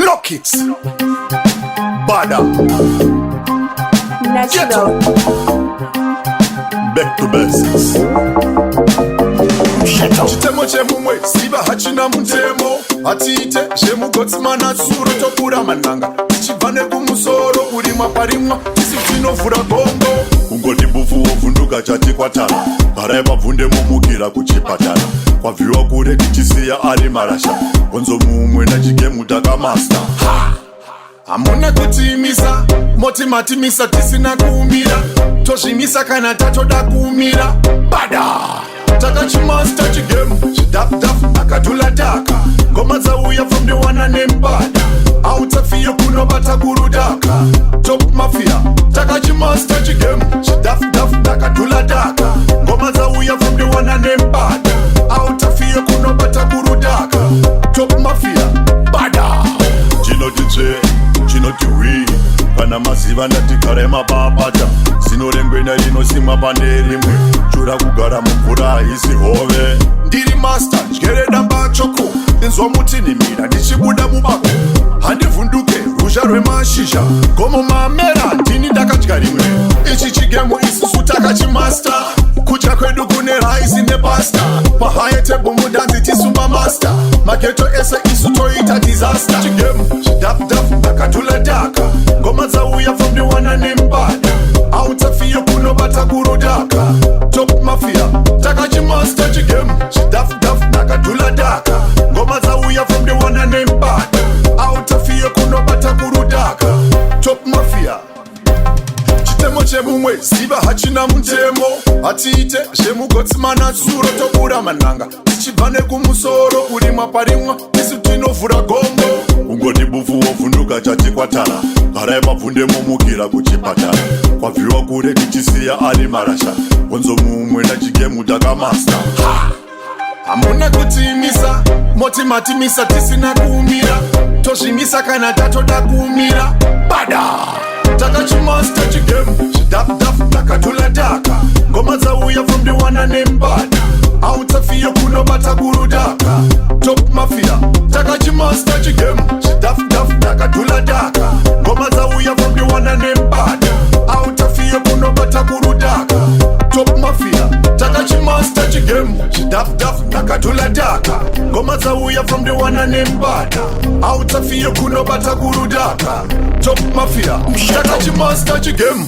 Block it. Bada. Natural. Back to basics. Chitemo chemumwe siba hachina mutemo atiite chemugotsmana tsuro tokura mananga tichibva nekumusoro kurimwa parimwa tisi tinovhura gombo kungoti mbufu wovhunduka chati kwatara garai pabvunde mumukira kuchipatara kwabviwa kure tichisiya ari marasha gonzo mumwe nachigemu TakachiMaster. Hamuna kutimisa moti matimisa tisina kuumira tozvimisa kana tatoda kuumira bada TakachiMaster Chigame chidaf akatula daka Ngoma Dzauya from the one name Bada autsafiye kunobata kurudaka top mafia TakachiMaster Chigame chidaf akatula daka Ngoma Dzauya from the one name Bada autsafiye kunobata kurudaka top mafia bada chinoti wi kana maziva ndatigare mababata zinorengwena rinosimwa pane rimwe chura kugara mumvura haisi hove ndiri master dyere damba choko inzwa mutinimira ndichibuda mubako handivhunduke ruzha rwemashizha gomo mamera ndini ndakadya rimwe ichi chigemo isusu TakachiMaster kudya kwedu kune raisi nepasta pahayetebo mudanzi tisumba master mageto ese isu toita disaster chigemo chidaf akatula daka Ngoma Dzauya from the one name Bada autsafiye kunobata kurudaka top mafia TakachiMaster Chigame chidaf akatula daka Ngoma Dzauya from the one name Bada autsafiye kunobata kurudaka top mafia chitemo chemumwe ziva hachina mutemo atiite chemugotsmana tsuro tokura mananga tichibva nekumusoro kurimwa parimwa isu tinovhura gombo kungoti bufu wovhunduka chati kwatara garai pabvunde mumukira kuchipatara kwabviwa kure tichisiya ari marasha gonzo mumwe nachigemu TakachiMaster. Hamuna kutimisa moti matimisa tisina kuumira tozvimisa kana tatoda kuumira bada TakachiMaster Chigame chidaf akatula daka Ngoma Dzauya from the one name Bada autsafiye kunobata kurudaka top mafia TakachiMaster Chigame chidaf akatula daka Ngoma Dzauya from the one name Bada autsafiye kunobata kurudaka top mafia TakachiMaster Chigame chidaf akatula daka Ngoma Dzauya from the one name Bada autsafiye kunobata kurudaka top mafia TakachiMaster Chigame